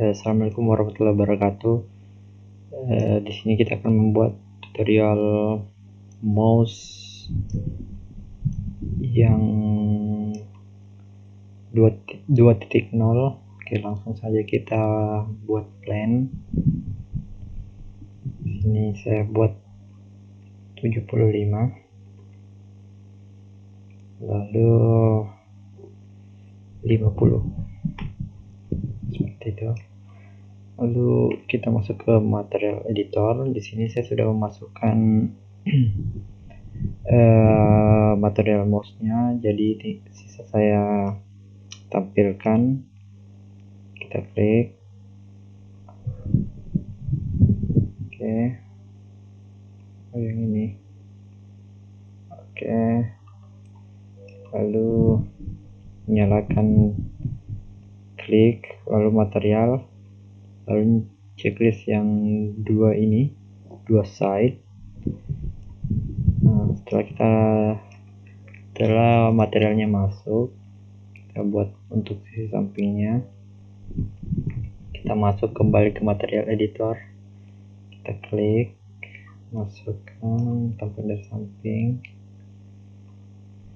Assalamualaikum warahmatullahi wabarakatuh. Di sini kita akan membuat tutorial mouse yang 2.0. Oke, langsung saja kita buat plan. Di sini saya buat 75, lalu 50, seperti itu. Lalu kita masuk ke material editor. Di sini saya sudah memasukkan material mouse-nya, jadi sisa saya tampilkan. Kita klik, oke. Yang ini, oke. Lalu nyalakan, klik, lalu material, lalu checklist yang dua ini, dua side. Nah, setelah materialnya masuk, kita buat untuk sisi sampingnya. Kita masuk kembali ke material editor, kita klik, masukkan tampilan dari samping.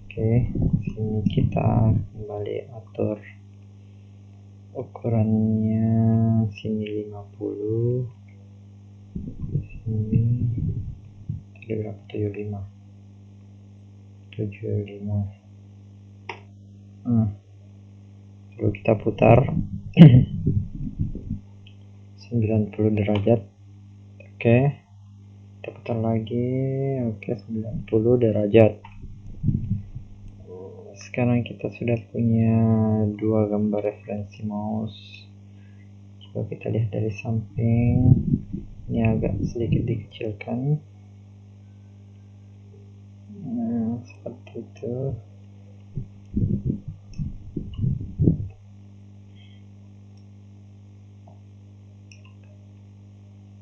Oke, sini kita kembali atur ukurannya, sini 50, sini berapa, 75. Lalu kita putar 90 derajat. Oke, kita putar lagi. Oke, 90 derajat. Sekarang kita sudah punya dua gambar referensi mouse. Coba kita lihat dari samping. Ini agak sedikit dikecilkan. Nah, seperti itu.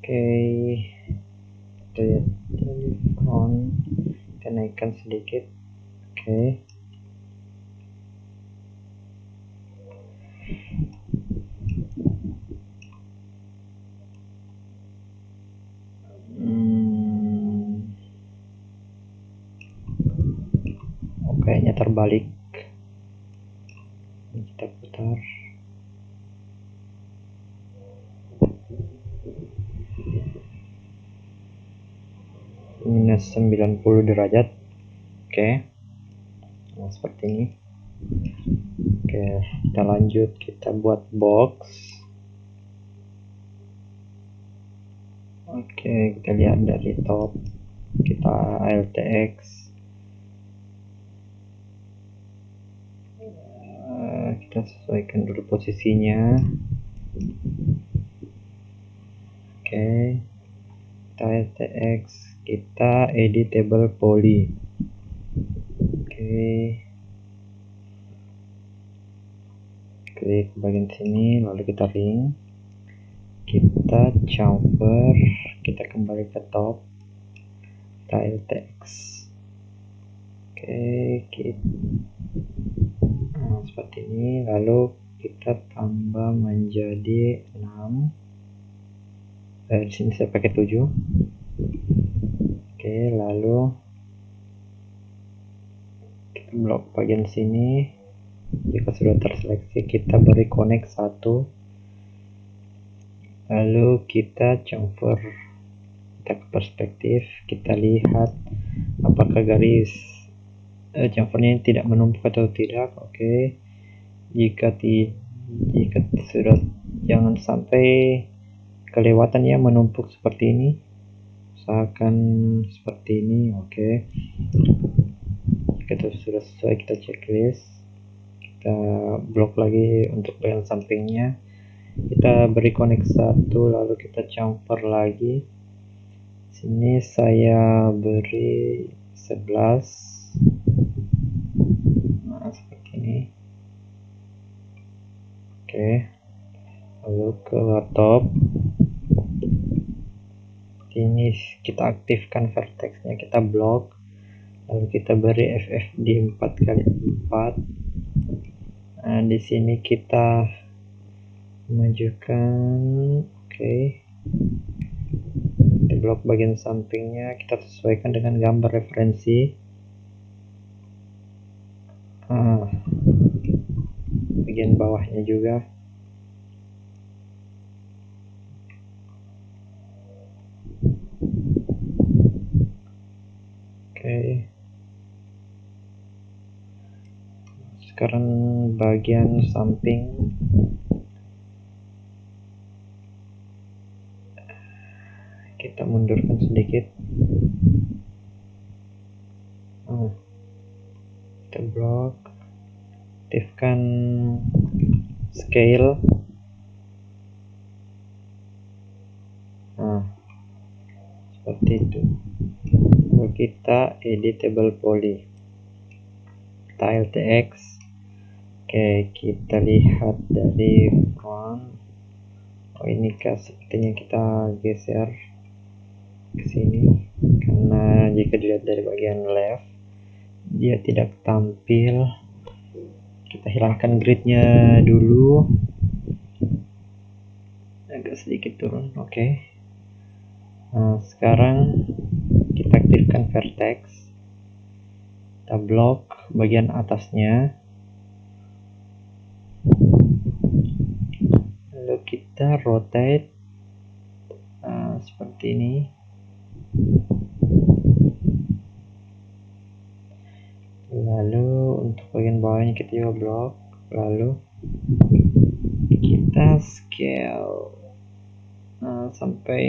Oke, kita lihat dari front, kita naikkan sedikit. Oke. Kayaknya terbalik. Ini kita putar. Minus 90 derajat. Oke. Nah, seperti ini. Oke, kita lanjut, kita buat box. Oke, kita lihat dari top, kita ALTX. Kita sesuaikan dulu posisinya. Oke, kita ALTX, kita editable poly. Oke, klik bagian sini, lalu kita ring, kita chamfer, kita kembali ke top, kita ALTX. Oke, nah, seperti ini. Lalu kita tambah menjadi 6. Di sini saya pakai 7. Oke, lalu kita blok bagian sini. Jika sudah terseleksi, kita beri connect 1. Lalu kita chamfer, kita ke perspektif, kita lihat apakah garis chamfernya tidak menumpuk atau tidak. Oke, jika sudah, jangan sampai kelewatan ya menumpuk seperti ini, usahakan seperti ini. Oke, jika itu sudah sesuai, kita checklist, kita blok lagi untuk bagian sampingnya, kita beri connect 1, lalu kita chamfer lagi. Sini saya beri 11. Nah, seperti ini. Oke, lalu ke top, ini kita aktifkan vertexnya, kita blok, lalu kita beri FFD 4x4. Nah, di sini kita majukan. Oke. Di blok bagian sampingnya kita sesuaikan dengan gambar referensi. Bagian bawahnya juga. Oke. Sekarang bagian samping kita mundurkan sedikit. Kita blok, aktifkan scale. Seperti itu. Lalu kita editable poly, kita LTX. Oke, kita lihat dari front. Ini sepertinya kita geser ke sini, karena jika dilihat dari bagian left dia tidak tampil. Kita hilangkan gridnya dulu, agak sedikit turun. Oke. Nah, sekarang kita aktifkan vertex, kita blok bagian atasnya, lalu kita rotate seperti ini. Lalu untuk bagian bawahnya kita juga blok, lalu kita scale sampai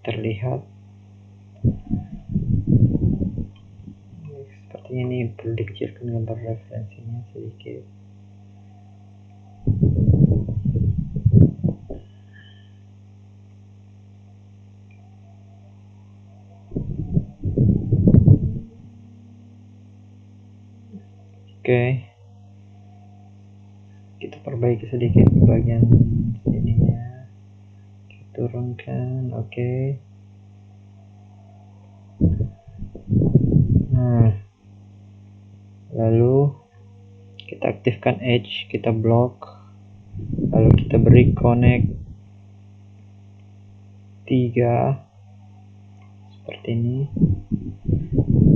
terlihat seperti ini. Perlu dikecilkan gambar referensinya sedikit. Oke, kita perbaiki sedikit bagian sininya, kita turunkan. Oke. Nah, lalu kita aktifkan edge, kita blok, lalu kita beri connect 3 seperti ini.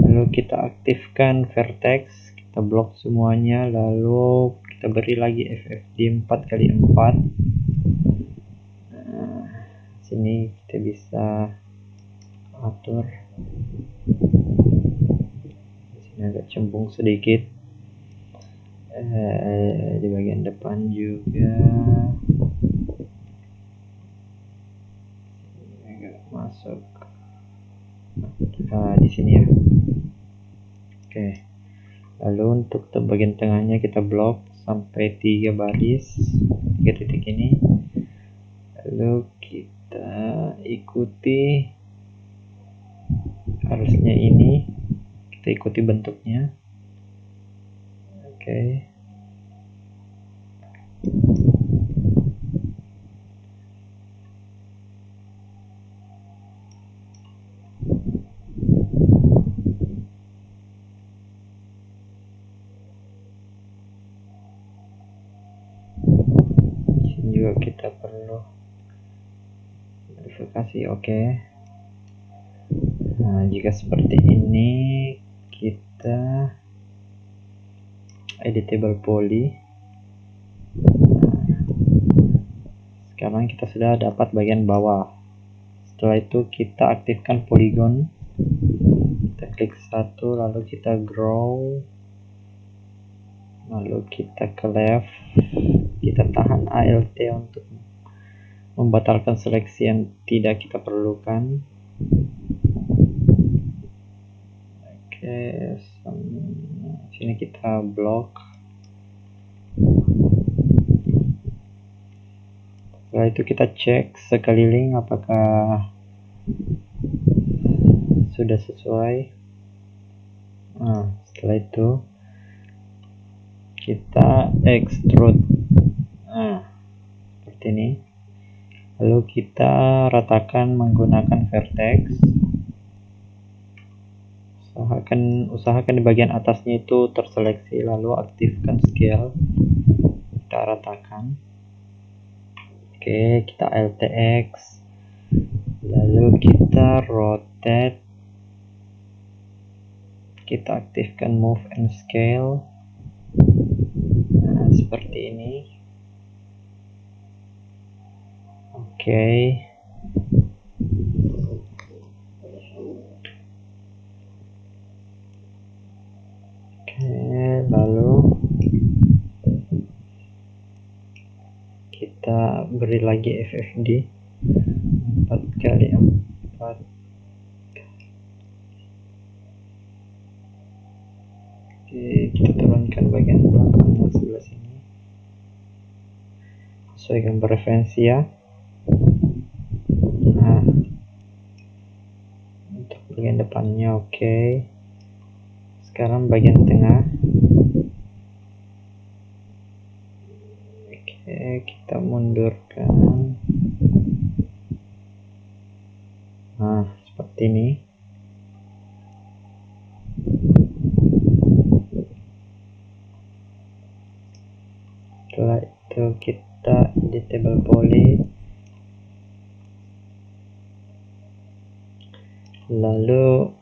Lalu kita aktifkan vertex, kita blok semuanya, lalu kita beri lagi FFD 4x4. Sini kita bisa atur, sini agak cembung sedikit, di bagian depan juga agak masuk di sini ya. Oke. Lalu untuk bagian tengahnya kita blok sampai 3 baris, 3 titik ini. Lalu kita ikuti harusnya ini, kita ikuti bentuknya. Oke. Sini juga kita perlu verifikasi. Oke. Nah, jika seperti ini kita editable poly. Sekarang kita sudah dapat bagian bawah. Setelah itu kita aktifkan polygon, kita klik satu, lalu kita grow, lalu kita ke left, kita tahan ALT untuk membatalkan seleksi yang tidak kita perlukan. Oke, sini kita blok. Setelah itu kita cek sekeliling apakah sudah sesuai. Nah, setelah itu kita extrude seperti ini, lalu kita ratakan menggunakan vertex. Usahakan di bagian atasnya itu terseleksi, lalu aktifkan scale, kita ratakan. Oke, kita LTX, lalu kita rotate, kita aktifkan move and scale. Nah, seperti ini. Oke. Lalu kita beri lagi FFD 4x4. Oke, kita turunkan bagian belakangnya sebelah sini sesuai gambar referensi ya. Nah, untuk bagian depannya oke. Sekarang bagian tengah. Oke, kita mundurkan. Nah, seperti ini. Setelah itu kita editable poly, lalu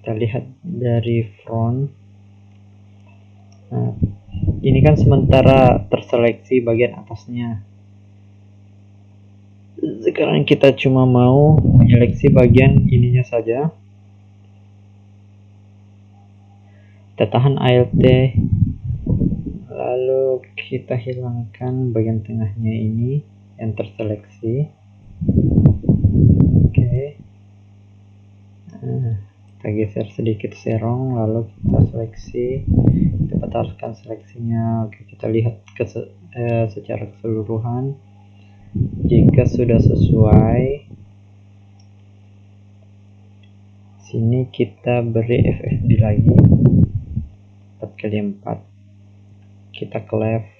kita lihat dari front. Nah, ini kan sementara terseleksi bagian atasnya. Sekarang kita cuma mau menyeleksi bagian ininya saja. Kita tahan Alt, lalu kita hilangkan bagian tengahnya ini yang terseleksi. Oke. Nah, kita geser sedikit serong, lalu kita seleksi, kita batalkan seleksinya. Oke, kita lihat secara keseluruhan. Jika sudah sesuai, sini kita beri FFD lagi 4x4, kita ke left,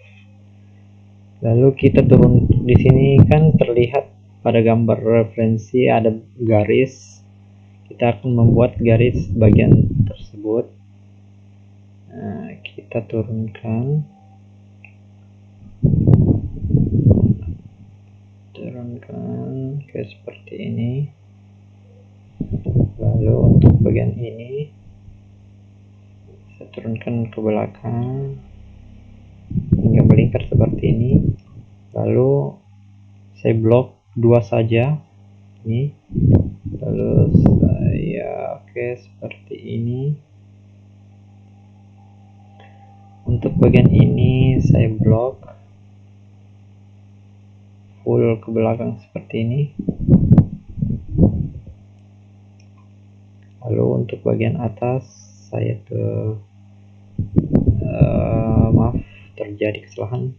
lalu kita turun. Di sini kan terlihat pada gambar referensi ada garis. Kita akan membuat garis bagian tersebut. Nah, kita turunkan ke seperti ini. Lalu untuk bagian ini saya turunkan ke belakang hingga melingkar seperti ini. Lalu saya blok 2 saja ini, lalu saya seperti ini. Untuk bagian ini saya blok full ke belakang seperti ini. Lalu untuk bagian atas saya maaf, terjadi kesalahan.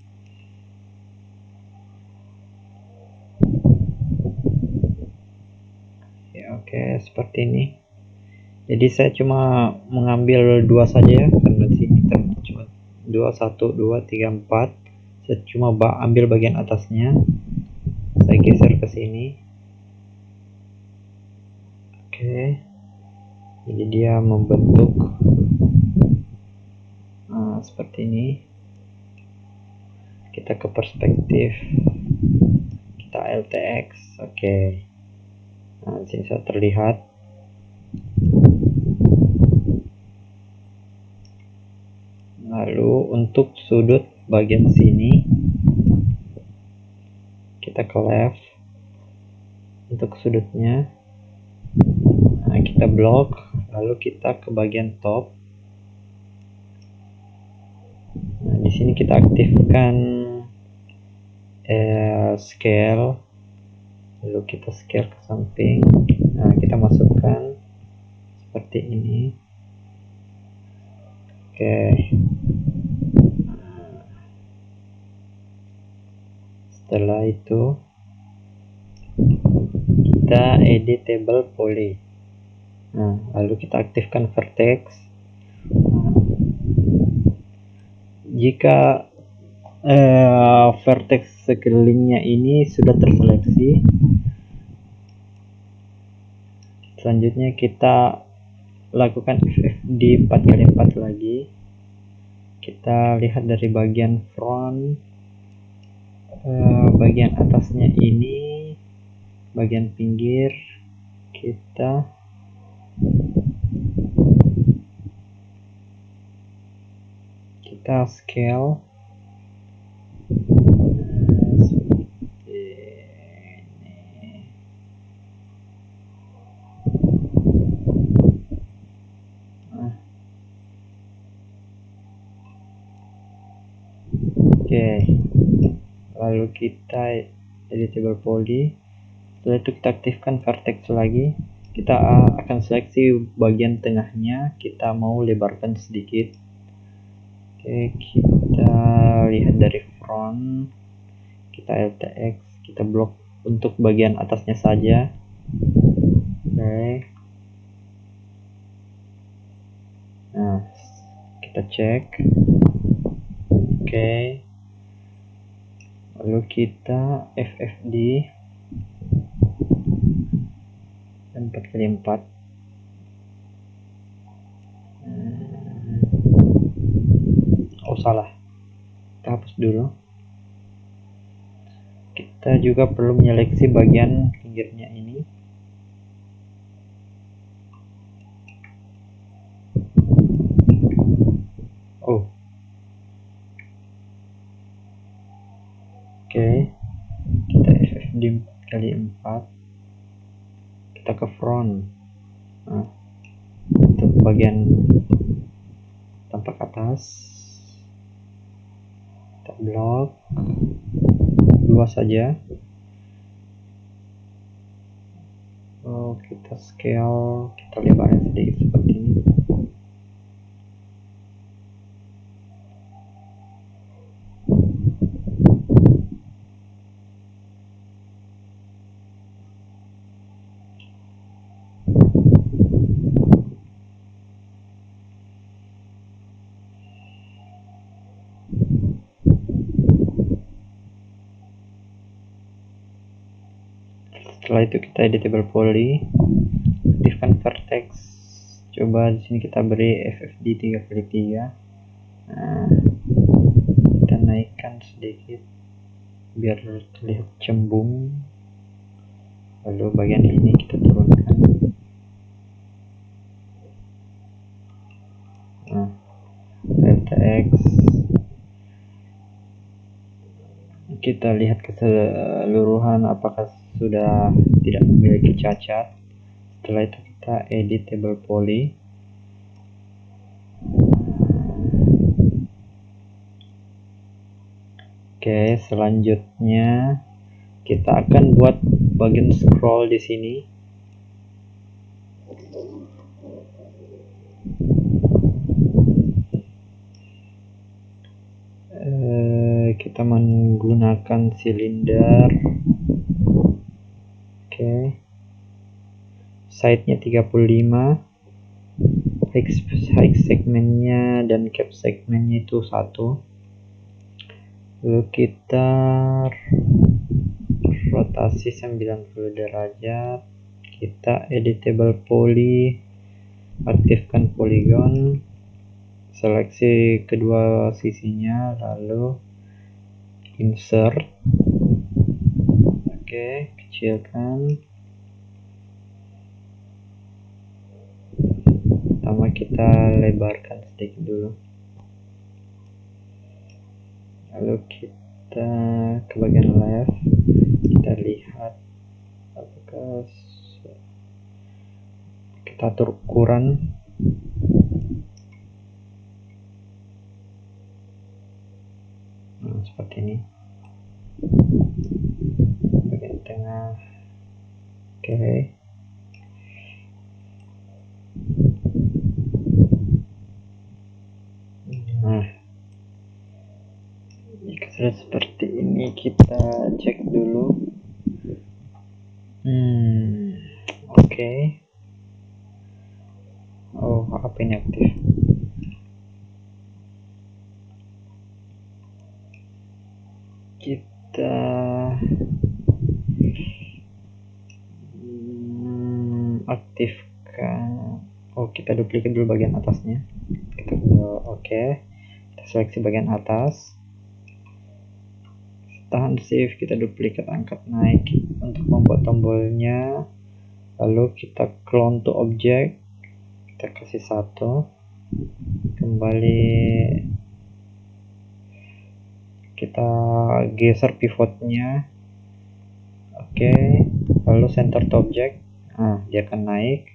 Ya, oke, seperti ini. Jadi saya cuma mengambil 2 saja ya, karena di sini cuma 2, 1, 2, 3, 4. Saya cuma ambil bagian atasnya, saya geser ke sini. Oke, jadi dia membentuk seperti ini. Kita ke perspektif, kita LTX. Oke, nah di sini sudah terlihat. Lalu untuk sudut bagian sini kita ke left untuk sudutnya. Nah, kita blok, lalu kita ke bagian top. Nah, di sini kita aktifkan scale, lalu kita scale ke samping. Nah, kita masukkan seperti ini. Oke. Setelah itu kita editable poly. Nah, lalu kita aktifkan vertex. Nah, jika vertex sekelilingnya ini sudah terseleksi, selanjutnya kita lakukan FFD 4x4 lagi. Kita lihat dari bagian front. Bagian atasnya ini, bagian pinggir kita scale seperti ini. Oke, lalu kita editable poly. Setelah itu kita aktifkan vertex lagi. Kita akan seleksi bagian tengahnya, kita mau lebarkan sedikit. Oke, kita lihat dari front, kita LTX, kita blok untuk bagian atasnya saja. Oke, nah kita cek. Oke, lalu kita FFD dan 4x4. Oh salah, kita hapus dulu. Kita juga perlu menyeleksi bagian pinggirnya ini. Oh, oke, kita FFD 4x4, kita ke front. Nah, untuk bagian tampak atas kita blok 2 saja. Oh, kita scale, kita lebarin sedikit seperti ini. Setelah itu kita editable poly, aktifkan vertex. Coba di sini kita beri FFD 3x3. Nah, kita naikkan sedikit biar terlihat cembung. Lalu bagian ini kita turunkan. Nah, LTX, kita lihat keseluruhan apakah sudah tidak memiliki cacat. Setelah itu kita editable poly. Oke, selanjutnya kita akan buat bagian scroll di sini. Kita menggunakan silinder. Oke, side-nya 35, height segmennya dan cap segmennya itu 1. Lalu kita rotasi 90 derajat. Kita editable poly, aktifkan polygon, seleksi kedua sisinya, lalu insert. Oke, kecilkan. Pertama kita lebarkan sedikit dulu, lalu kita ke bagian left, kita lihat apakah kita atur ukuran. Nah, seperti ini bagian tengah. Oke, nah jika sudah seperti ini kita cek dulu. Oke. Oh, apa ini aktif? Kita aktifkan. Oh, kita duplikat dulu bagian atasnya. Oke, kita seleksi bagian atas. tahan shift, kita duplikat, angkat naik untuk membuat tombolnya. Lalu kita clone to object, kita kasih 1, kembali kita geser pivotnya. Oke, lalu center to object. Nah, dia akan naik.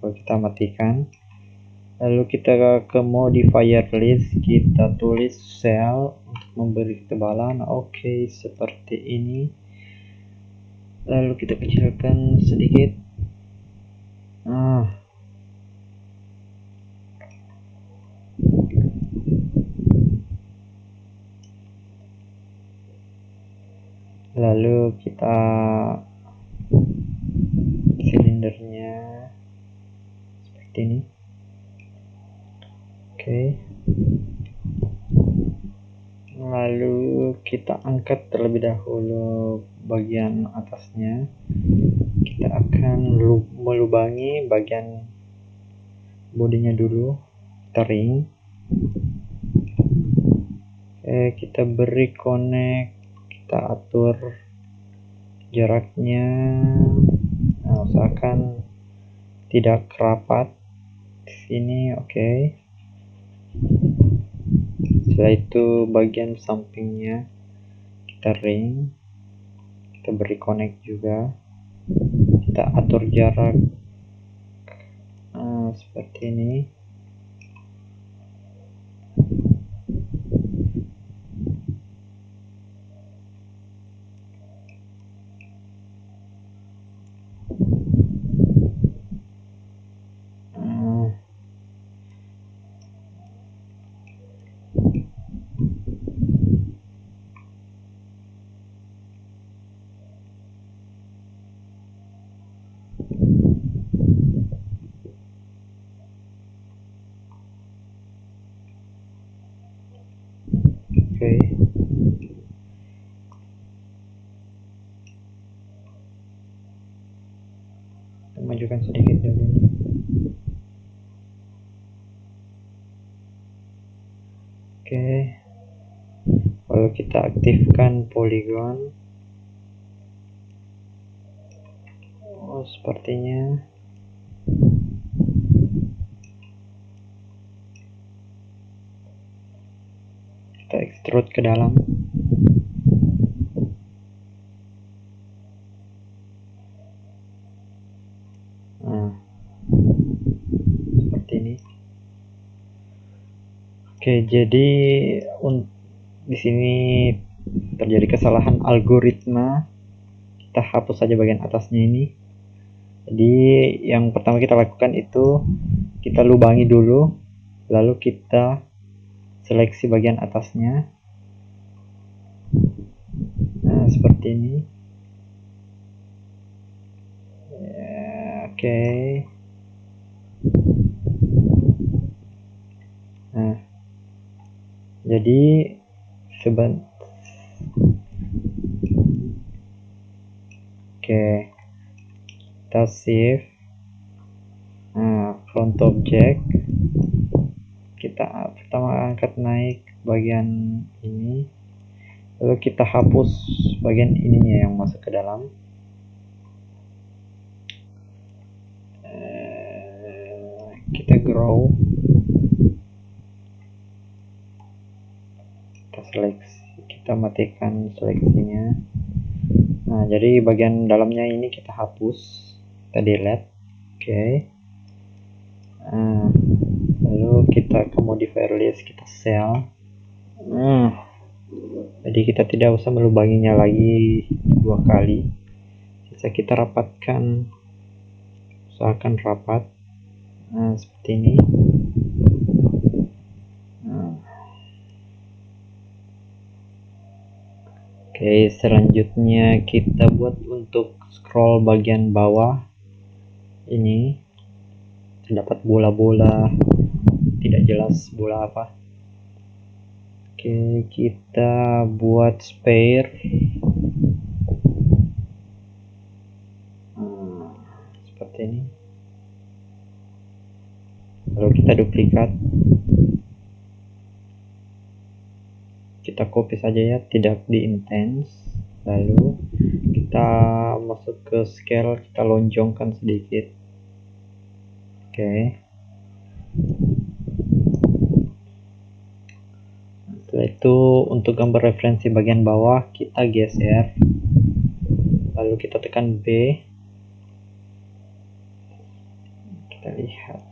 Lalu kita matikan. Lalu kita ke modifier list, kita tulis cell untuk memberi ketebalan. Oke, seperti ini. Lalu kita kecilkan sedikit. Lalu kita silindernya seperti ini. Oke. Lalu kita angkat terlebih dahulu bagian atasnya. Kita akan melubangi bagian bodinya dulu, kita ring. Oke, kita beri connect, kita atur jaraknya. Nah, usahakan tidak rapat di sini. Oke. Setelah itu bagian sampingnya kita ring, kita beri connect juga, kita atur jarak seperti ini. Oke. Kita majukan sedikit dulu ini. Oke. Lalu kita aktifkan polygon. Oh, sepertinya kita extrude ke dalam. Nah, seperti ini. Oke, jadi di sini terjadi kesalahan algoritma. Kita hapus saja bagian atasnya ini. Jadi yang pertama kita lakukan itu kita lubangi dulu, lalu kita seleksi bagian atasnya. Nah, seperti ini. Oke. Nah, jadi oke, kita save. Nah, front object, kita pertama angkat naik bagian ini, lalu kita hapus bagian ininya yang masuk ke dalam. Kita grow, kita seleksi, kita matikan seleksinya. Nah, jadi bagian dalamnya ini kita hapus, kita delete. Oke. Lalu kita ke modifier list, kita cell. Jadi kita tidak usah melubanginya lagi 2 kali. Sisa kita rapatkan, usahakan rapat. Nah, seperti ini. Oke, selanjutnya kita buat untuk scroll bagian bawah ini. Terdapat bola-bola, tidak jelas bola apa. Oke, kita buat sphere. Seperti ini. Lalu kita duplikat. kita copy saja ya, tidak di intense. Lalu kita masuk ke scale, kita lonjongkan sedikit. Oke. Setelah itu untuk gambar referensi bagian bawah kita geser, lalu kita tekan B, kita lihat.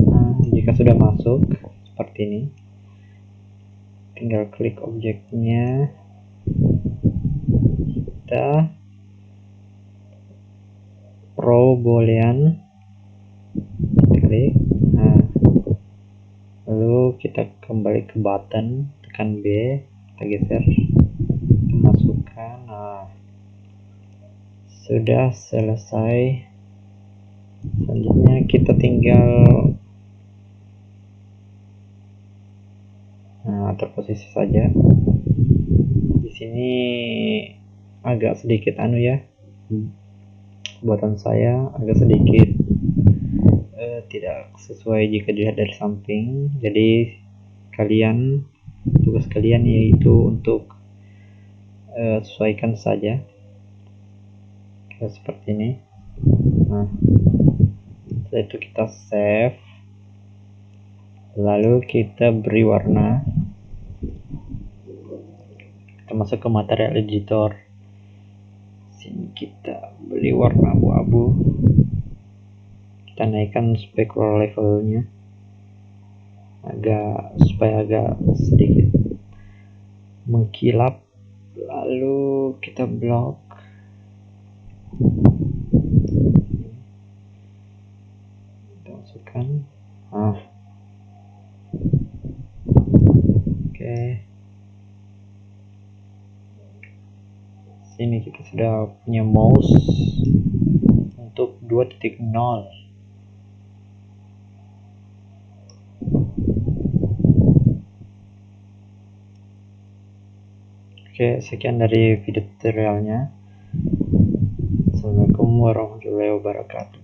Nah, jika sudah masuk seperti ini, tinggal klik objeknya, kita row boolean, klik. Nah, lalu kita kembali ke button, tekan B, kita geser, kita masukkan. Nah, sudah selesai. Selanjutnya kita tinggal atur posisi saja. Di sini agak sedikit ya, buatan saya agak sedikit tidak sesuai jika dilihat dari samping. Jadi tugas kalian yaitu untuk sesuaikan saja seperti ini. Nah, setelah itu kita save, lalu kita beri warna, kita masuk ke material editor. Sini kita beri warna abu-abu, kita naikkan specular levelnya supaya agak sedikit mengkilap, lalu kita blok. Kita masukkan. Oke. Sini kita sudah punya mouse untuk 2.0. Oke, sekian dari video tutorialnya. Assalamualaikum warahmatullahi wabarakatuh.